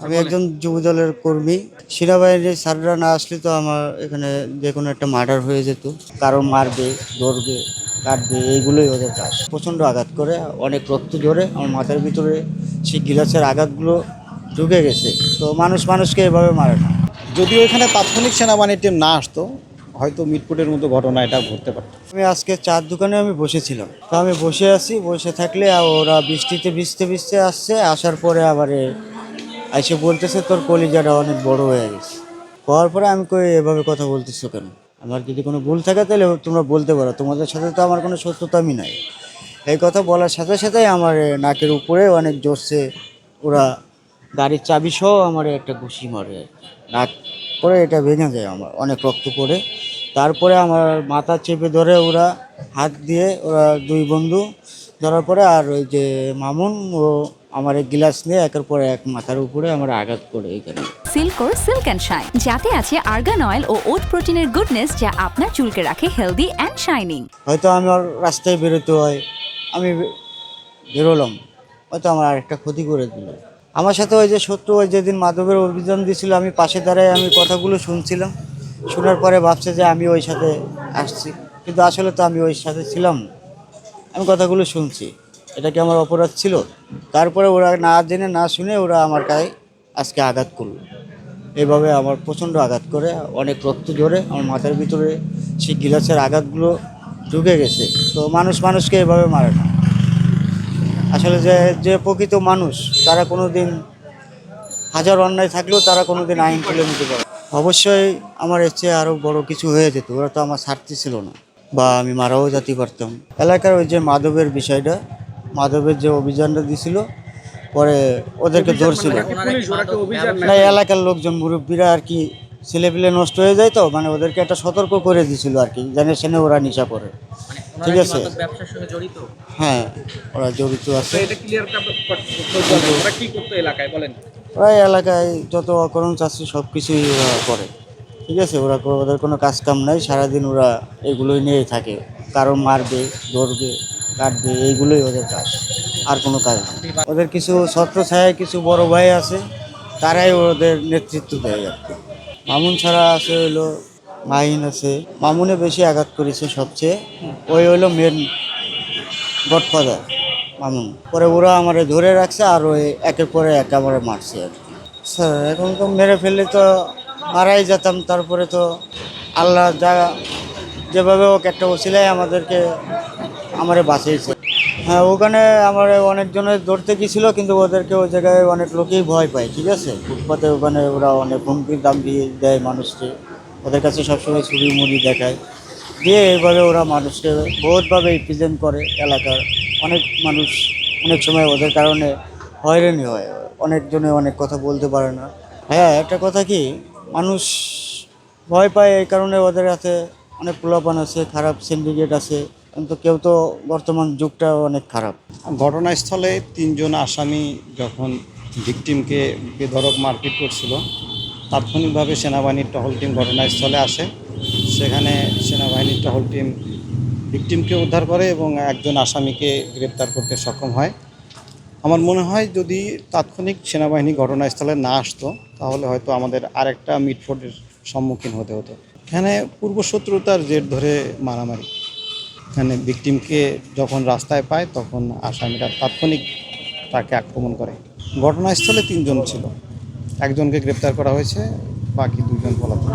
আমি একজন যুবদলের কর্মী। সেনাবাহিনীর স্যাররা না আসলে তো আমার এখানে যে কোনো একটা মার্ডার হয়ে যেত। কারো মারবে, ধরবে, কাটবে, এইগুলোই ওদের কাজ। প্রচণ্ড আঘাত করে, অনেক রক্ত ঝরে আমার মাথার ভিতরে সেই গিলাসের আঘাতগুলো ঢুকে গেছে। তো মানুষ মানুষকে এভাবে মারে না। যদিও এখানে তাৎক্ষণিক সেনাবাহিনীর টিম না আসতো, হয়তো মিটফুটের মতো ঘটনা এটা ঘটতে পারত। আমি আজকে চার দোকানে আমি বসেছিলাম, তো আমি বসে আছি, বসে থাকলে ওরা বৃষ্টিতে ভিজতে ভিজতে আসছে। আসার পরে আবার এসে বলতেছে তোর কলিজাটা অনেক বড় হয়ে গেছে। হওয়ার পরে আমি কই এভাবে কথা বলতেছো কেন? আমার যদি কোনো ভুল থাকে তাহলে তোমরা বলতে পারো, তোমাদের সাথে তো আমার কোনো শত্রুতা আমি নাই। এই কথা বলার সাথে সাথেই আমার নাকের উপরে অনেক জোরসে ওরা গাড়ির চাবি সহ আমার একটা ঘুষি মারে। নাক পরে এটা ভেঙে যায়, আমার অনেক রক্ত পড়ে। তারপরে আমার মাথা চেপে ধরে ওরা, হাত দিয়ে ওরা দুই বন্ধু ধরার পরে আর ওই যে মামুন ও আমার এক গ্লাস নিয়ে একের পর এক মাথার উপরে আমার আঘাত করে এখানে। সিল্কোর সিল্ক অ্যান্ড শাইন, যাতে আছে আর্গান অয়েল ও ওট প্রোটিনের গুডনেস, যা আপনার চুলকে রাখে হেলদি অ্যান্ড শাইনিং। হয়তো আমার রাস্তায় বেরোতে হয়, আমি বেরোলাম, হয়তো আমার আরেকটা ক্ষতি করে দিল। আমার সাথে ওই যে শত্রু, ওই যেদিন মাদকের অভিযান দিয়েছিল, আমি পাশে দাঁড়ায় আমি কথাগুলো শুনছিলাম। শোনার পরে ভাবছে যে আমি ওই সাথে আসছি, কিন্তু আসলে তো আমি ওই সাথে ছিলাম না। আমি কথাগুলো শুনছি, এটা কি আমার অপরাধ ছিল? তারপরে ওরা না জেনে না শুনে ওরা আমার গায়ে আজকে আঘাত করলো। এইভাবে আমার প্রচণ্ড আঘাত করে, অনেক রক্ত ঝরে আমার মাথার ভিতরে সেই গিলাসের আঘাতগুলো ঢুকে গেছে। তো মানুষ মানুষকে এভাবে মারে না। আসলে যে যে প্রকৃত মানুষ, তারা কোনো দিন হাজার অন্যায় থাকলেও তারা কোনো দিন আইন তুলে নিতে পারে। অবশ্যই আমার এর চেয়ে আরও বড় কিছু হয়ে যেত, ওরা তো আমার ছাড়তে ছিল না, বা আমি মারাও যেতে পারতাম। এলাকার ওই যে মাদকের বিষয়টা, মাদকের যে অভিযানটা দিছিল, পরে ওদেরকে ধরছিল না, এলাকার লোকজন মুরব্বীরা আর কি, ছেলেপিলে নষ্ট হয়ে যায় তো, মানে ওদেরকে একটা সতর্ক করে দিছিল আর কি, জানে সেনে ওরা নেশা করে। ঠিক আছে, হ্যাঁ, ওরা জড়িত আছে। ওরা এলাকায় যত অকরণ চাচ্ছে সব কিছুই ওরা করে। ঠিক আছে, ওদের কোনো কাজ কাম নাই, সারাদিন ওরা এগুলোই নিয়েই থাকে। কারো মারবে, ধরবে, কাটবে, এইগুলোই ওদের কাজ, আর কোনো কাজ নেই। ওদের কিছু ছত্র ছায়ায় কিছু বড় ভাই আছে, তারাই ওদের নেতৃত্ব দেয় আর কি। মামুন ছাড়া আছে হইলো মাহিন আছে। মামুনে বেশি আঘাত করেছে সবচেয়ে, ওই হইলো মেন গডফাদার মামুন। পরে ওরা আমারে ধরে রাখছে আর ওই একের পরে এক আমারে মারছে আর কি। স্যার এখন তো মেরে ফেললে তো মারাই যেতাম, তারপরে তো আল্লাহ যা যেভাবে হোক একটা ওসিলায় আমারে বাঁচিয়েছে। হ্যাঁ, ওখানে আমার অনেকজনের ধরতে গিয়েছিল, কিন্তু ওদেরকে ওই জায়গায় অনেক লোকেই ভয় পায়। ঠিক আছে, ফুটপাতে ওখানে ওরা অনেক হুমকির দাম দিয়ে দেয় মানুষকে, ওদের কাছে সবসময় ছুরি মুড়ি দেখায়, দিয়ে এইভাবে ওরা মানুষকে বহুতভাবে রিপ্রেজেন্ট করে। এলাকার অনেক মানুষ অনেক সময় ওদের কারণে হয়রানি হয়, অনেকজনে অনেক কথা বলতে পারে না। হ্যাঁ, একটা কথা কি, মানুষ ভয় পায়, এই কারণে ওদের হাতে অনেক প্রলোভন আছে, খারাপ সিন্ডিকেট আছে, কিন্তু কেউ তো বর্তমান যুগটা অনেক খারাপ। ঘটনাস্থলে তিনজন আসামি যখন ভিকটিমকে বেধড়ক মারপিট করছিল, তাৎক্ষণিকভাবে সেনাবাহিনীর টহল টিম ঘটনাস্থলে আসে। সেখানে সেনাবাহিনীর টহল টিম ভিকটিমকে উদ্ধার করে এবং একজন আসামিকে গ্রেপ্তার করতে সক্ষম হয়। আমার মনে হয় যদি তাৎক্ষণিক সেনাবাহিনী ঘটনাস্থলে না আসতো, তাহলে হয়তো আমাদের আরেকটা মিটফোটের সম্মুখীন হতে হতো। এখানে পূর্বশত্রুতার জের ধরে মারামারি। এখানে ভিকটিমকে যখন রাস্তায় পায় তখন আসামিরা তাৎক্ষণিক তাকে আক্রমণ করে। ঘটনাস্থলে তিনজন ছিল, একজনকে গ্রেপ্তার করা হয়েছে, বাকি দুজন পলাতক।